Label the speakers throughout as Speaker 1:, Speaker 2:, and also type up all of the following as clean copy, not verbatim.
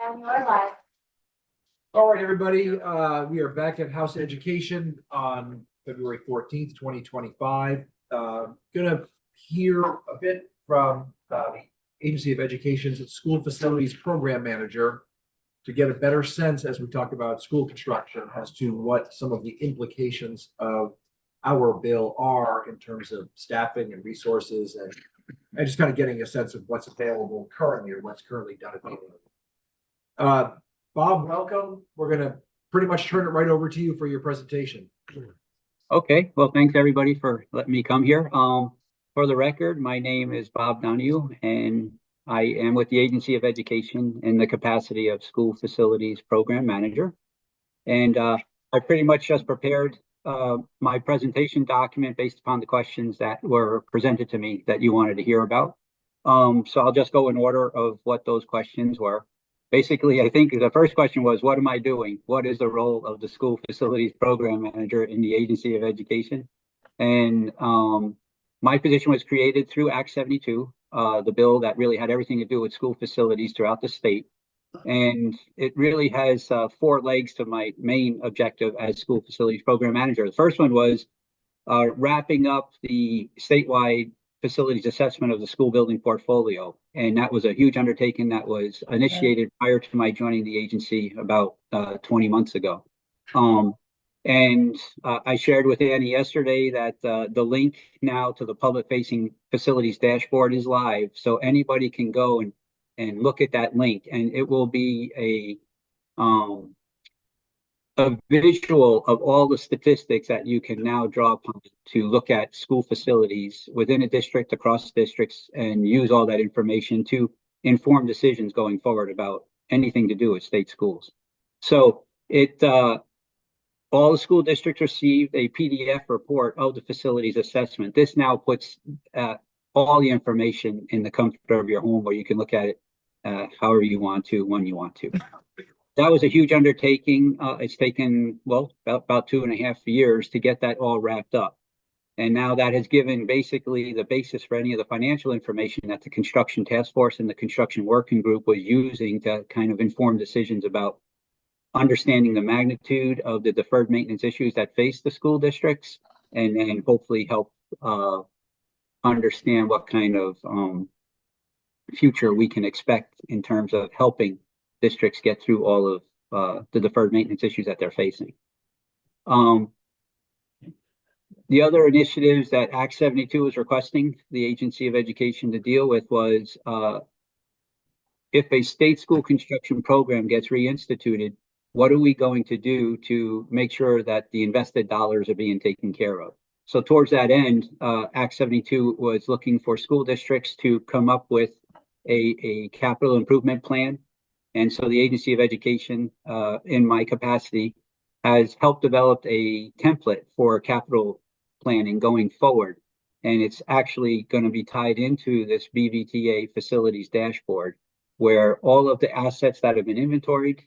Speaker 1: And we're live.
Speaker 2: All right, everybody, we are back at House Education on February 14th, 2025. Gonna hear a bit from the Agency of Education's School Facilities Program Manager to get a better sense as we talk about school construction as to what some of the implications of our bill are in terms of staffing and resources and just kind of getting a sense of what's available currently or what's currently done at the moment. Bob, welcome. We're going to pretty much turn it right over to you for your presentation.
Speaker 3: Okay, well, thanks everybody for letting me come here. For the record, my name is Bob Donahue, and I am with the Agency of Education in the capacity of School Facilities Program Manager. And I pretty much just prepared my presentation document based upon the questions that were presented to me that you wanted to hear about. So I'll just go in order of what those questions were. Basically, I think the first question was, what am I doing? What is the role of the School Facilities Program Manager in the Agency of Education? And my position was created through Act 72, the bill that really had everything to do with school facilities throughout the state. And it really has 4 legs to my main objective as School Facilities Program Manager. The first one was wrapping up the statewide facilities assessment of the school building portfolio. And that was a huge undertaking that was initiated prior to my joining the agency about 20 months ago. I shared with Annie yesterday that the link now to the public facing facilities dashboard is live. So anybody can go and look at that link, and it will be a visual of all the statistics that you can now draw upon to look at school facilities within a district, across districts, and use all that information to inform decisions going forward about anything to do with state schools. So all the school districts received a PDF report of the facilities assessment. This now puts all the information in the comfort of your home, where you can look at it however you want to, when you want to. That was a huge undertaking. It's taken, well, about 2.5 years to get that all wrapped up. And now that has given basically the basis for any of the financial information that the construction task force and the construction working group was using to kind of inform decisions about understanding the magnitude of the deferred maintenance issues that face the school districts, and then hopefully help understand what kind of future we can expect in terms of helping districts get through all of the deferred maintenance issues that they're facing. The other initiatives that Act 72 is requesting the Agency of Education to deal with was if a state school construction program gets reinstituted, what are we going to do to make sure that the invested dollars are being taken care of? So towards that end, Act 72 was looking for school districts to come up with a capital improvement plan. And so the Agency of Education, in my capacity, has helped develop a template for capital planning going forward. And it's actually going to be tied into this BVTA facilities dashboard, where all of the assets that have been inventoried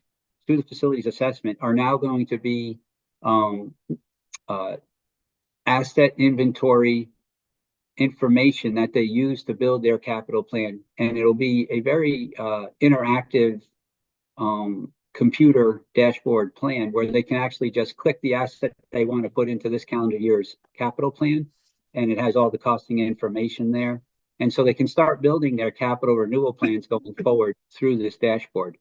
Speaker 3: through the facilities assessment are now going to be asset inventory information that they use to build their capital plan. And it'll be a very interactive computer dashboard plan where they can actually just click the asset they want to put into this calendar year's capital plan, and it has all the costing information there. And so they can start building their capital renewal plans going forward through this dashboard.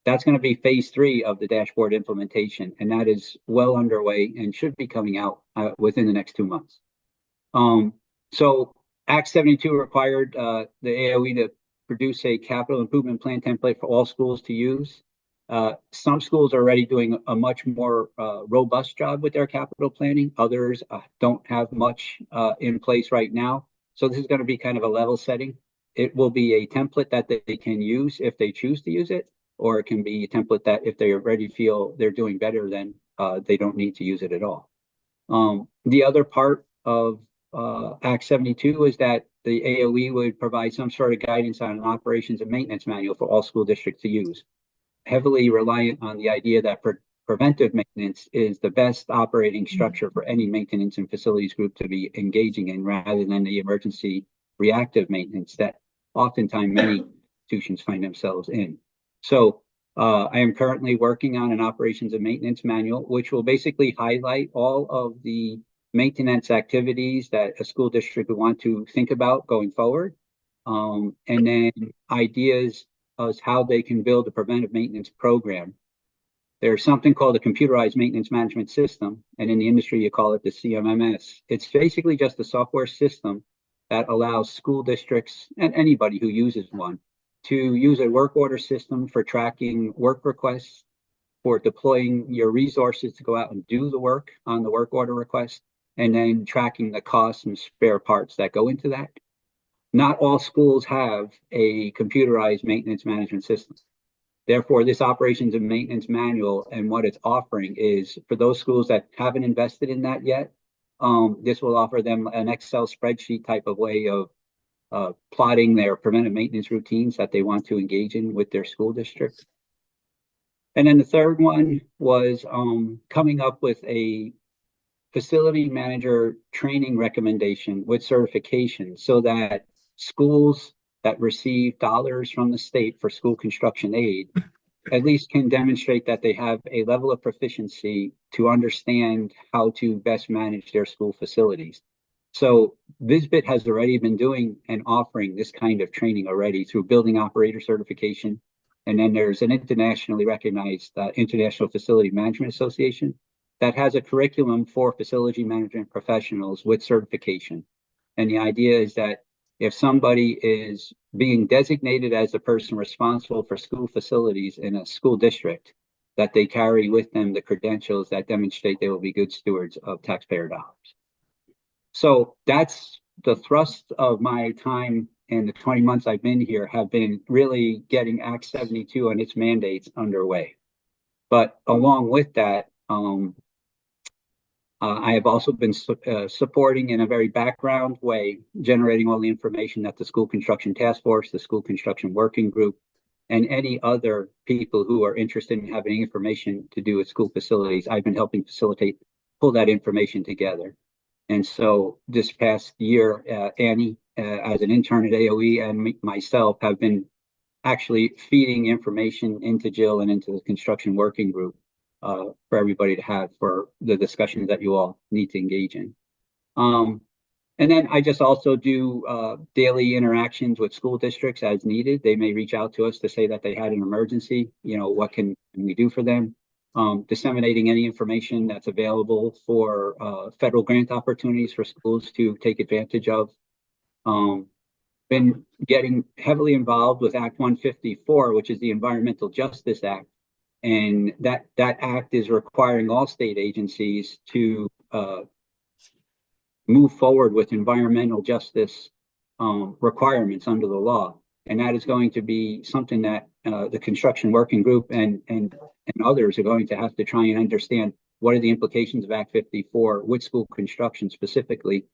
Speaker 3: That's going to be phase 3 of the dashboard implementation, and that is well underway and should be coming out within the next 2 months. So Act 72 required the AOE to produce a capital improvement plan template for all schools to use. Some schools are already doing a much more robust job with their capital planning. Others don't have much in place right now. So this is going to be kind of a level setting. It will be a template that they can use if they choose to use it, or it can be a template that if they already feel they're doing better, then they don't need to use it at all. The other part of Act 72 is that the AOE would provide some sort of guidance on an operations and maintenance manual for all school districts to use, heavily reliant on the idea that preventive maintenance is the best operating structure for any maintenance and facilities group to be engaging in, rather than the emergency reactive maintenance that oftentimes many institutions find themselves in. So I am currently working on an operations and maintenance manual, which will basically highlight all of the maintenance activities that a school district would want to think about going forward. And then ideas of how they can build a preventive maintenance program. There's something called a computerized maintenance management system, and in the industry you call it the CMMS. It's basically just a software system that allows school districts and anybody who uses one to use a work order system for tracking work requests, for deploying your resources to go out and do the work on the work order request, and then tracking the costs and spare parts that go into that. Not all schools have a computerized maintenance management system. Therefore, this operations and maintenance manual and what it's offering is for those schools that haven't invested in that yet, this will offer them an Excel spreadsheet type of way of plotting their preventive maintenance routines that they want to engage in with their school district. And then the third one was coming up with a facility manager training recommendation with certification so that schools that receive dollars from the state for school construction aid at least can demonstrate that they have a level of proficiency to understand how to best manage their school facilities. So Visbit has already been doing and offering this kind of training already through building operator certification. And then there's an internationally recognized International Facility Management Association that has a curriculum for facility management professionals with certification. And the idea is that if somebody is being designated as the person responsible for school facilities in a school district, that they carry with them the credentials that demonstrate they will be good stewards of taxpayer dollars. So that's the thrust of my time in the 20 months I've been here, have been really getting Act 72 and its mandates underway. But along with that, I have also been supporting in a very background way, generating all the information that the School Construction Task Force, the School Construction Working Group, and any other people who are interested in having information to do with school facilities. I've been helping facilitate, pull that information together. And so this past year, Annie, as an intern at AOE, and myself have been actually feeding information into Jill and into the Construction Working Group for everybody to have for the discussions that you all need to engage in. And then I just also do daily interactions with school districts as needed. They may reach out to us to say that they had an emergency, you know, what can we do for them? Disseminating any information that's available for federal grant opportunities for schools to take advantage of. Been getting heavily involved with Act 154, which is the Environmental Justice Act. And that act is requiring all state agencies to move forward with environmental justice requirements under the law. And that is going to be something that the Construction Working Group and others are going to have to try and understand what are the implications of Act 54 with school construction specifically.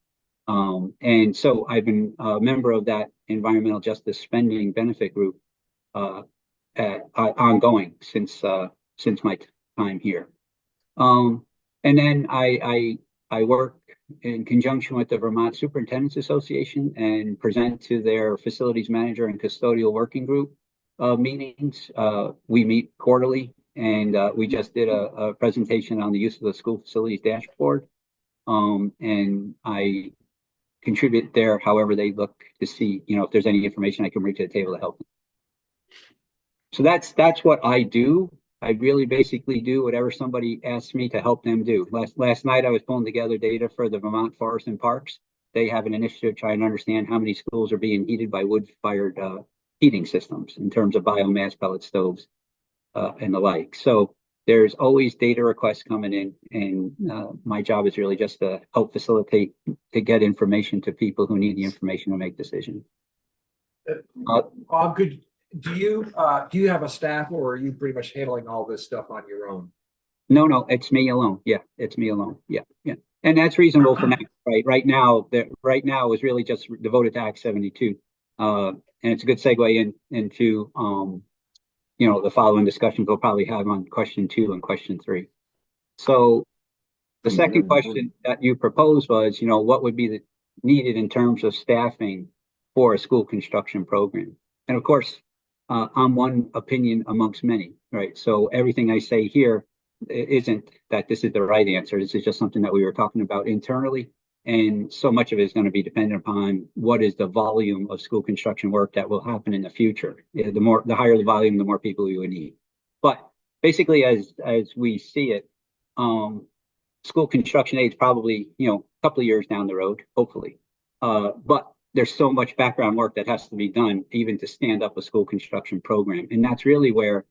Speaker 3: And so I've been a member of that Environmental Justice Spending Benefit Group ongoing since my time here. And then I work in conjunction with the Vermont Superintendents Association and present to their facilities manager and custodial working group meetings. We meet quarterly, and we just did a presentation on the use of the school facilities dashboard. And I contribute there however they look to see, you know, if there's any information I can bring to the table to help them. So that's what I do. I really basically do whatever somebody asks me to help them do. Last night I was pulling together data for the Vermont Forest and Parks. They have an initiative trying to understand how many schools are being heated by wood-fired heating systems in terms of biomass pellet stoves and the like. So there's always data requests coming in, and my job is really just to help facilitate to get information to people who need the information to make decisions.
Speaker 2: Bob, do you have a staff, or are you pretty much handling all this stuff on your own?
Speaker 3: No, it's me alone. Yeah, it's me alone. Yeah. And that's reasonable for now, right? Right now is really just devoted to Act 72. And it's a good segue into you know, the following discussions we'll probably have on question 2 and question 3. So the second question that you proposed was, you know, what would be needed in terms of staffing for a school construction program? And of course, I'm one opinion amongst many, right? So everything I say here isn't that this is the right answer. This is just something that we were talking about internally. And so much of it is going to be dependent upon what is the volume of school construction work that will happen in the future. The higher the volume, the more people you would need. But basically, as we see it, school construction aid is probably, a couple of years down the road, hopefully. But there's so much background work that has to be done even to stand up a school construction program. And that's really where,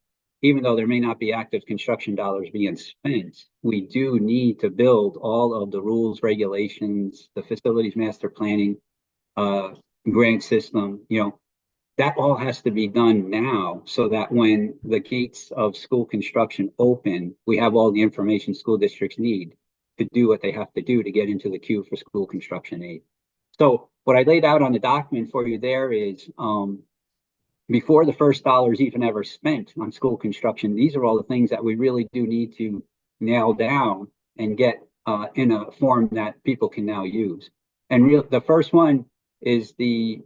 Speaker 3: even though there may not be active construction dollars being spent, we do need to build all of the rules, regulations, the facilities master planning, grant system, that all has to be done now so that when the gates of school construction open, we have all the information school districts need to do what they have to do to get into the queue for school construction aid. So what I laid out on the document for you there is, before the first dollar is even ever spent on school construction, these are all the things that we really do need to nail down and get in a form that people can now use. And the first one is the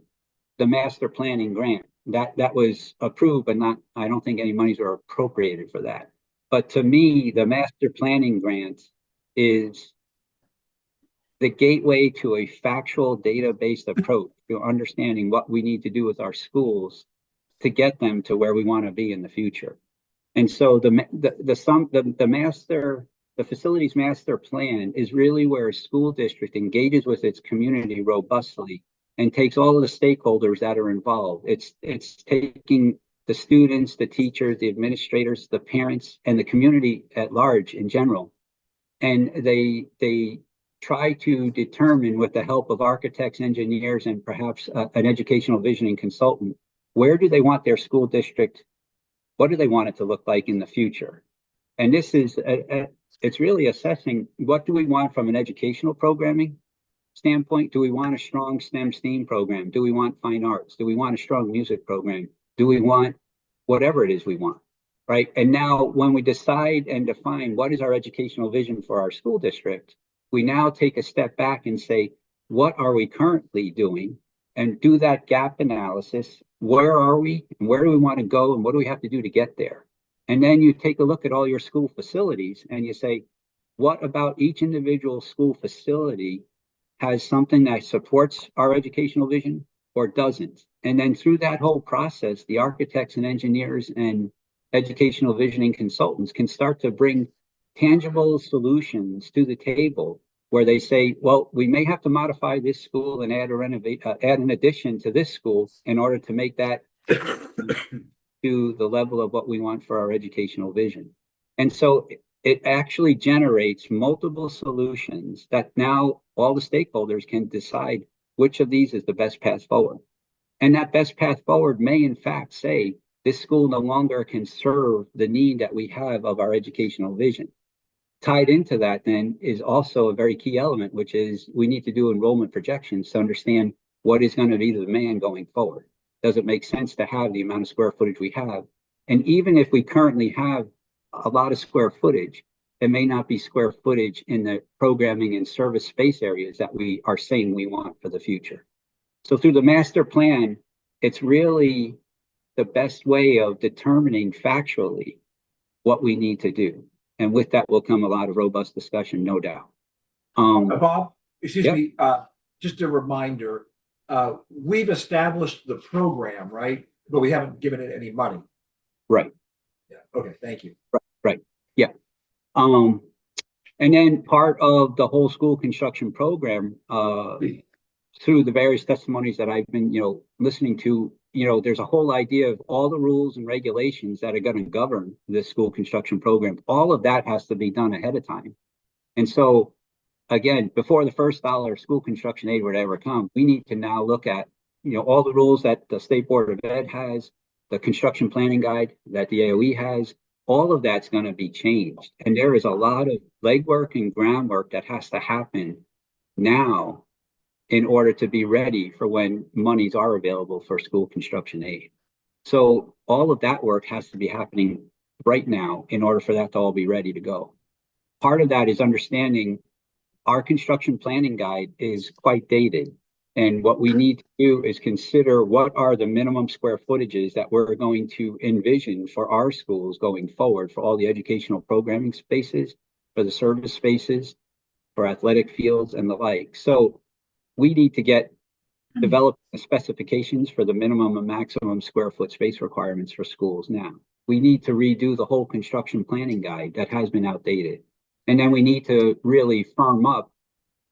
Speaker 3: master planning grant. That was approved, but I don't think any monies were appropriated for that. But to me, the master planning grant is the gateway to a factual data-based approach to understanding what we need to do with our schools to get them to where we want to be in the future. And so the facilities master plan is really where a school district engages with its community robustly and takes all of the stakeholders that are involved. It's taking the students, the teachers, the administrators, the parents, and the community at large in general. And they try to determine, with the help of architects, engineers, and perhaps an educational visioning consultant, where do they want their school district? What do they want it to look like in the future? And this is, it's really assessing what do we want from an educational programming standpoint. Do we want a strong STEM program? Do we want fine arts? Do we want a strong music program? Do we want whatever it is we want, right? And now when we decide and define what is our educational vision for our school district, we now take a step back and say, what are we currently doing? And do that gap analysis. Where are we? And where do we want to go? And what do we have to do to get there? And then you take a look at all your school facilities and you say, what about each individual school facility has something that supports our educational vision or doesn't? And then through that whole process, the architects and engineers and educational visioning consultants can start to bring tangible solutions to the table where they say, well, we may have to modify this school and add an addition to this school in order to make that to the level of what we want for our educational vision. And so it actually generates multiple solutions that now all the stakeholders can decide which of these is the best path forward. And that best path forward may in fact say this school no longer can serve the need that we have of our educational vision. Tied into that then is also a very key element, which is we need to do enrollment projections to understand what is going to be the demand going forward. Does it make sense to have the amount of square footage we have? And even if we currently have a lot of square footage, it may not be square footage in the programming and service space areas that we are saying we want for the future. So through the master plan, it's really the best way of determining factually what we need to do. And with that will come a lot of robust discussion, no doubt.
Speaker 2: Bob, excuse
Speaker 3: Yep.
Speaker 2: me, just a reminder, we've established the program, right? But we haven't given it any money.
Speaker 3: Right.
Speaker 2: Yeah. Okay. Thank you.
Speaker 3: Right. Yeah. And then part of the whole school construction program, through the various testimonies that I've been, listening to, there's a whole idea of all the rules and regulations that are going to govern this school construction program. All of that has to be done ahead of time. And so, again, before the first dollar of school construction aid would ever come, we need to now look at, all the rules that the State Board of Ed has, the construction planning guide that the AOE has. All of that's going to be changed. And there is a lot of legwork and groundwork that has to happen now in order to be ready for when monies are available for school construction aid. So all of that work has to be happening right now in order for that to all be ready to go. Part of that is understanding our construction planning guide is quite dated. And what we need to do is consider what are the minimum square footages that we're going to envision for our schools going forward, for all the educational programming spaces, for the service spaces, for athletic fields and the like. So we need to develop the specifications for the minimum and maximum square foot space requirements for schools now. We need to redo the whole construction planning guide that has been outdated. And then we need to really firm up,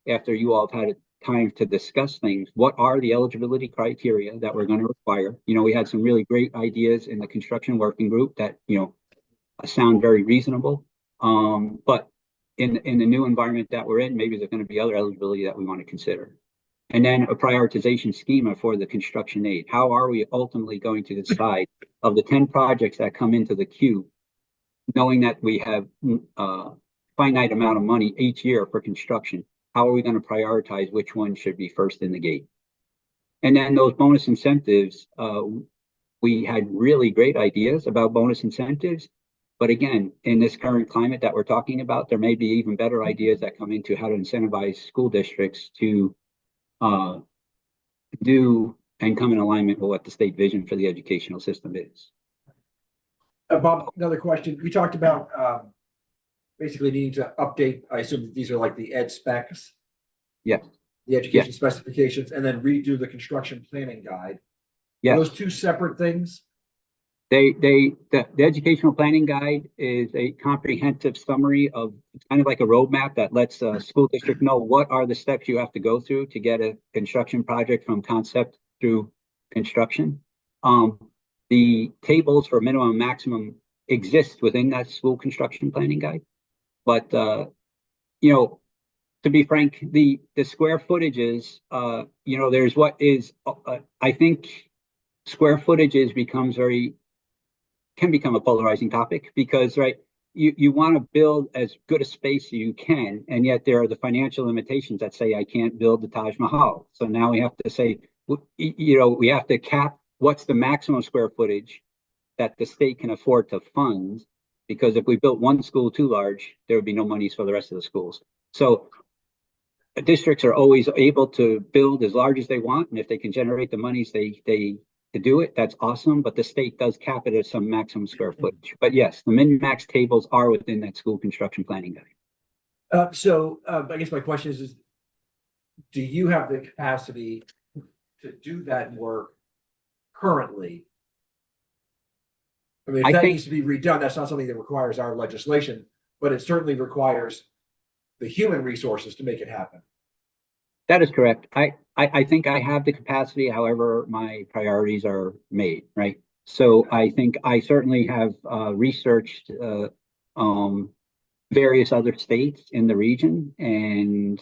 Speaker 3: after you all have had time to discuss things, what are the eligibility criteria that we're going to require? You know, we had some really great ideas in the construction working group that, you know, sound very reasonable. But in the new environment that we're in, maybe there's going to be other eligibility that we want to consider. And then a prioritization schema for the construction aid. How are we ultimately going to decide of the 10 projects that come into the queue, knowing that we have a finite amount of money each year for construction? How are we going to prioritize which one should be first in the gate? And then those bonus incentives, we had really great ideas about bonus incentives. But again, in this current climate that we're talking about, there may be even better ideas that come into how to incentivize school districts to do and come in alignment with what the state vision for the educational system is.
Speaker 2: Bob, another question. We talked about basically needing to update. I assume that these are like the ed specs.
Speaker 3: Yes.
Speaker 2: The education specifications, and then redo the construction planning guide.
Speaker 3: Yeah.
Speaker 2: Those two separate things.
Speaker 3: The educational planning guide is a comprehensive summary of, it's kind of like a roadmap that lets a school district know what are the steps you have to go through to get a construction project from concept through construction. The tables for minimum and maximum exist within that school construction planning guide. But, you know, to be frank, the square footages, you know, there's what is, I think square footages can become a polarizing topic because, right, you want to build as good a space as you can, and yet there are the financial limitations that say I can't build the Taj Mahal. So now we have to say, you know, we have to cap what's the maximum square footage that the state can afford to fund, because if we built one school too large, there would be no monies for the rest of the schools. So districts are always able to build as large as they want, and if they can generate the monies to do it, that's awesome, but the state does cap it at some maximum square footage. But yes, the min-max tables are within that school construction planning guide.
Speaker 2: I guess my question is do you have the capacity to do that work currently? I mean, if that needs to be redone, that's not something that requires our legislation, but it certainly requires the human resources to make it happen.
Speaker 3: That is correct. I think I have the capacity, however, my priorities are made, right? So I think I certainly have researched various other states in the region, and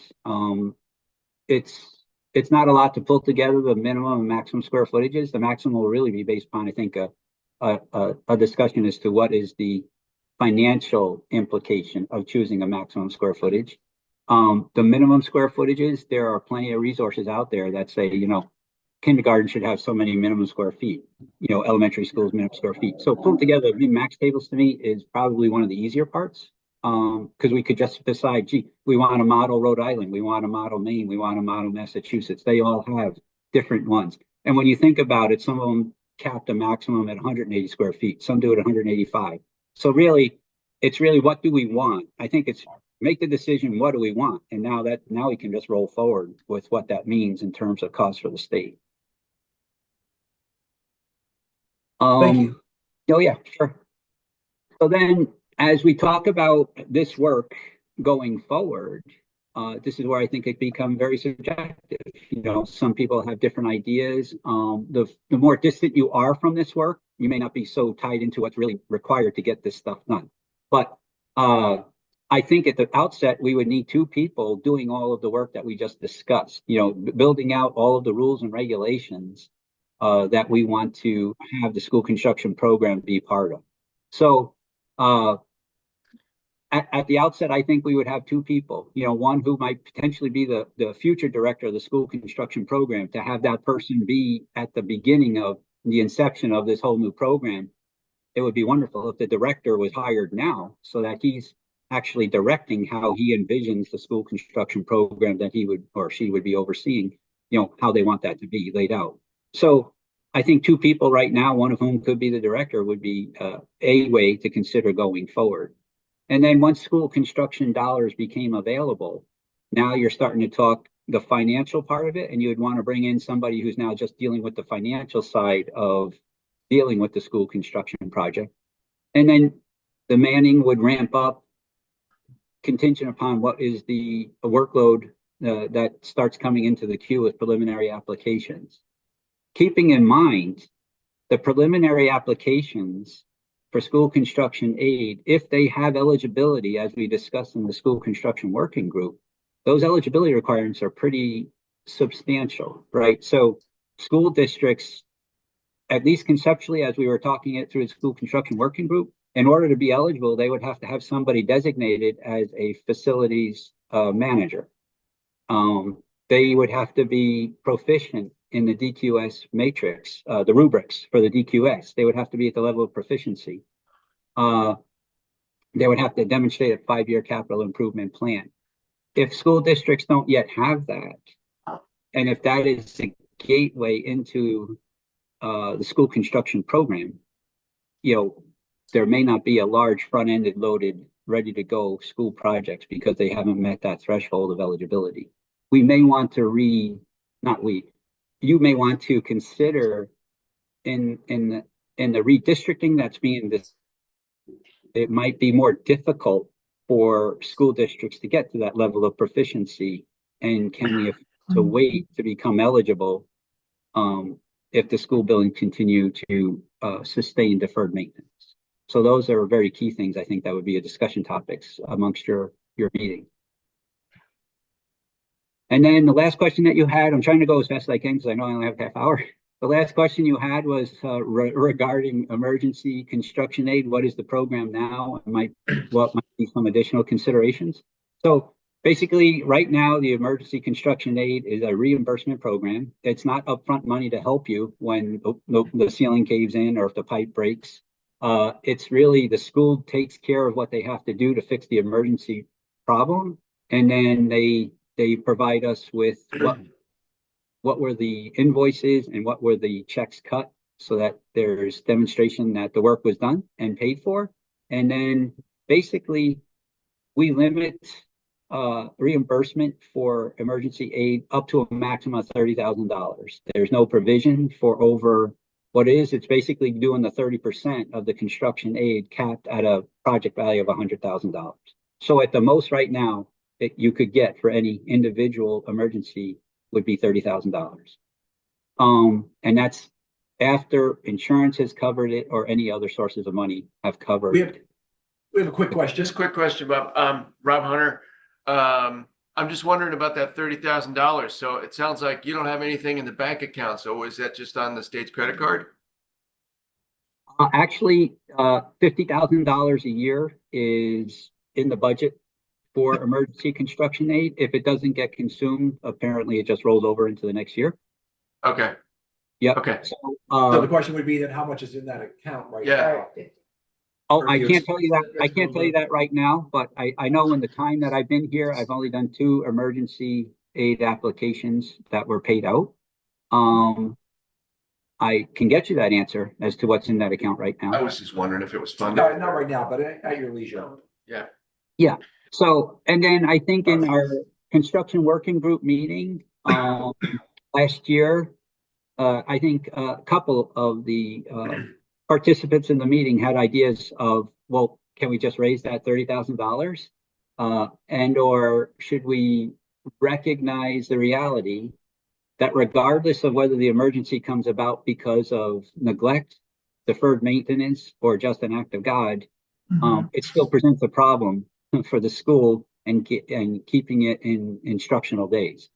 Speaker 3: it's not a lot to pull together the minimum and maximum square footages. The maximum will really be based upon, I think, a discussion as to what is the financial implication of choosing a maximum square footage. The minimum square footages, there are plenty of resources out there that say, you know, kindergarten should have so many minimum square feet, you know, elementary schools, minimum square feet. So pulling together min-max tables to me is probably one of the easier parts, because we could just decide, gee, we want to model Rhode Island, we want to model Maine, we want to model Massachusetts. They all have different ones. And when you think about it, some of them cap the maximum at 180 square feet, some do it 185. So really, it's really what do we want? I think it's make the decision, what do we want? And now we can just roll forward with what that means in terms of cost for the state.
Speaker 2: Thank you.
Speaker 3: Oh yeah, sure. So then as we talk about this work going forward, this is where I think it becomes very subjective. You know, some people have different ideas. The more distant you are from this work, you may not be so tied into what's really required to get this stuff done. But I think at the outset, we would need two people doing all of the work that we just discussed, you know, building out all of the rules and regulations that we want to have the school construction program be part of. So at the outset, I think we would have two people, you know, one who might potentially be the future director of the school construction program, to have that person be at the beginning of the inception of this whole new program. It would be wonderful if the director was hired now so that he's actually directing how he envisions the school construction program that he would or she would be overseeing. how they want that to be laid out. So I think two people right now, one of whom could be the director, would be a way to consider going forward. And then once school construction dollars became available, now you're starting to talk the financial part of it, and you would want to bring in somebody who's now just dealing with the financial side of dealing with the school construction project. And then the manning would ramp up contingent upon what is the workload that starts coming into the queue with preliminary applications. Keeping in mind the preliminary applications for school construction aid, if they have eligibility, as we discussed in the school construction working group, those eligibility requirements are pretty substantial, right? So school districts, at least conceptually, as we were talking it through the school construction working group, in order to be eligible, they would have to have somebody designated as a facilities manager. They would have to be proficient in the DQS matrix, the rubrics for the DQS. They would have to be at the level of proficiency. They would have to demonstrate a 5-year capital improvement plan. If school districts don't yet have that, and if that is a gateway into the school construction program, there may not be a large front-ended loaded, ready to go school projects because they haven't met that threshold of eligibility. We may want to you may want to consider in the redistricting that's being this, it might be more difficult for school districts to get to that level of proficiency. And can we have to wait to become eligible if the school building continue to sustain deferred maintenance? So those are very key things. I think that would be a discussion topics amongst your meeting. And then the last question that you had, I'm trying to go as fast as I can because I know I only have a half hour. The last question you had was regarding emergency construction aid. What is the program now? What might be some additional considerations? So basically, right now, the emergency construction aid is a reimbursement program. It's not upfront money to help you when the ceiling caves in or if the pipe breaks. It's really the school takes care of what they have to do to fix the emergency problem, and then they provide us with what were the invoices and what were the checks cut, so that there's demonstration that the work was done and paid for. And then basically we limit reimbursement for emergency aid up to a maximum of $30,000. There's no provision for over what is. It's basically doing the 30% of the construction aid capped at a project value of $100,000. So at the most right now that you could get for any individual emergency would be $30,000. And that's after insurance has covered it or any other sources of money have covered it.
Speaker 2: We have a quick question.
Speaker 1: Just a quick question about Rob Hunter. I'm just wondering about that $30,000. So it sounds like you don't have anything in the bank account. So is that just on the state's credit card?
Speaker 3: Actually, $50,000 a year is in the budget for emergency construction aid. If it doesn't get consumed, apparently it just rolls over into the next year.
Speaker 1: Okay.
Speaker 3: Yeah.
Speaker 1: Okay.
Speaker 2: So the question would be then how much is in that account right now?
Speaker 3: Oh, I can't tell you that. I can't tell you that right now, but I know in the time that I've been here, I've only done 2 emergency aid applications that were paid out. I can get you that answer as to what's in that account right now.
Speaker 1: I was just wondering if it was funded.
Speaker 2: No, not right now, but at your leisure.
Speaker 1: Yeah.
Speaker 3: Yeah. So, and then I think in our construction working group meeting last year, I think a couple of the participants in the meeting had ideas of, well, can we just raise that $30,000? And or should we recognize the reality that regardless of whether the emergency comes about because of neglect, deferred maintenance, or just an act of God, it still presents a problem for the school and keeping it in instructional days.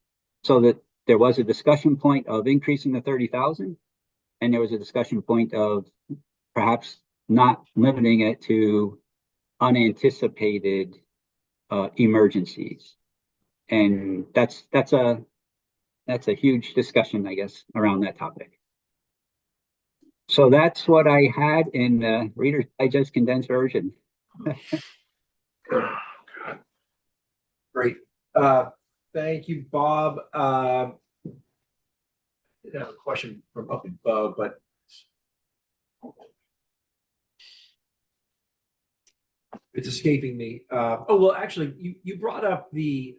Speaker 3: So that there was a discussion point of increasing the 30,000, and there was a discussion point of perhaps not limiting it to unanticipated emergencies. And that's a huge discussion, I guess, around that topic. So that's what I had in the Reader's Digest condensed version.
Speaker 2: Great. Thank you, Bob. did have a question from up above, but it's escaping me. Well, actually, you brought up the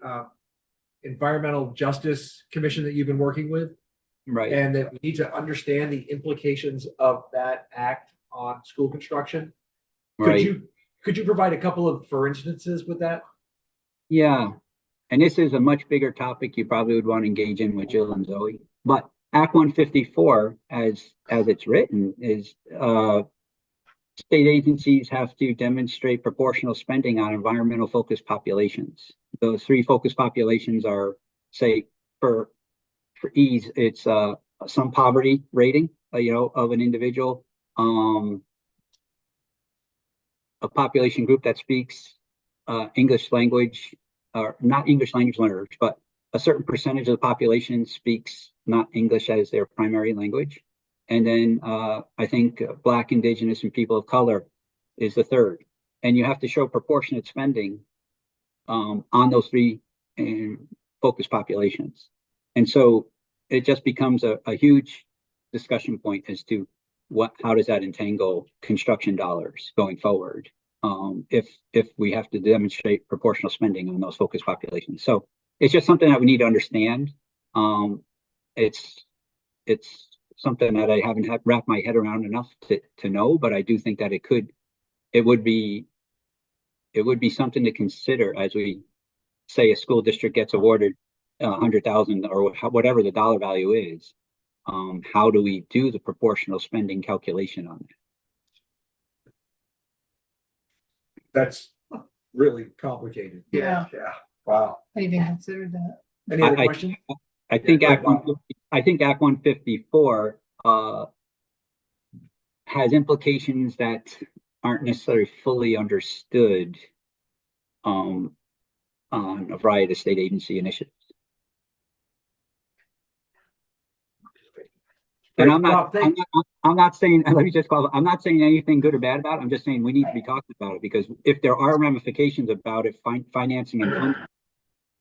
Speaker 2: Environmental Justice Commission that you've been working with,
Speaker 3: Right.
Speaker 2: and that we need to understand the implications of that act on school construction.
Speaker 3: Right.
Speaker 2: Could you provide a couple of for instances with that?
Speaker 3: Yeah. And this is a much bigger topic you probably would want to engage in with Jill and Zoe. But Act 154, as it's written, is state agencies have to demonstrate proportional spending on environmental focused populations. Those three focused populations are, say, for ease, it's some poverty rating, of an individual, a population group that speaks English language, or not English language learners, but a certain percentage of the population speaks not English as their primary language. And then I think Black, Indigenous, and people of color is the third. And you have to show proportionate spending on those three focus populations. And so it just becomes a huge discussion point as to how does that entangle construction dollars going forward, if we have to demonstrate proportional spending on those focus populations. So it's just something that we need to understand. It's something that I haven't wrapped my head around enough to know, but I do think that it would be something to consider as we say a school district gets awarded $100,000 or whatever the dollar value is. How do we do the proportional spending calculation on it?
Speaker 2: That's really complicated.
Speaker 4: Yeah.
Speaker 2: Yeah. Wow.
Speaker 4: I didn't even consider that.
Speaker 2: Any other
Speaker 3: I-
Speaker 2: questions?
Speaker 3: I think
Speaker 2: Yeah,
Speaker 3: Act 154 has implications that aren't necessarily fully understood on a variety of state agency initiatives. And I'm not saying, let me just call, I'm not saying anything good or bad about it. I'm just saying we need to be talking about it, because if there are ramifications about it, financing and funding,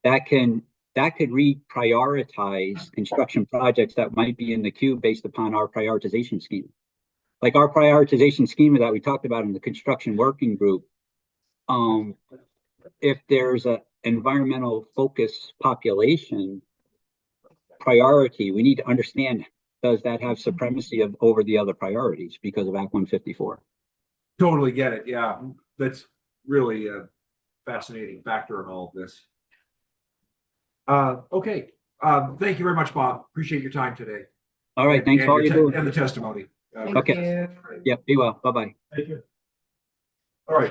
Speaker 3: that could reprioritize construction projects that might be in the queue based upon our prioritization scheme. Like our prioritization schema that we talked about in the construction working group. If there's a environmental focus population priority, we need to understand, does that have supremacy over the other priorities because of Act 154?
Speaker 2: Totally get it. Yeah. That's really a fascinating factor in all of this. Okay. Thank you very much, Bob. Appreciate your time today.
Speaker 3: All right, thanks for all you're doing.
Speaker 2: And the testimony.
Speaker 4: Thank
Speaker 3: Okay.
Speaker 4: you.
Speaker 3: Yep, be well. Bye-bye.
Speaker 2: Thank you. All right.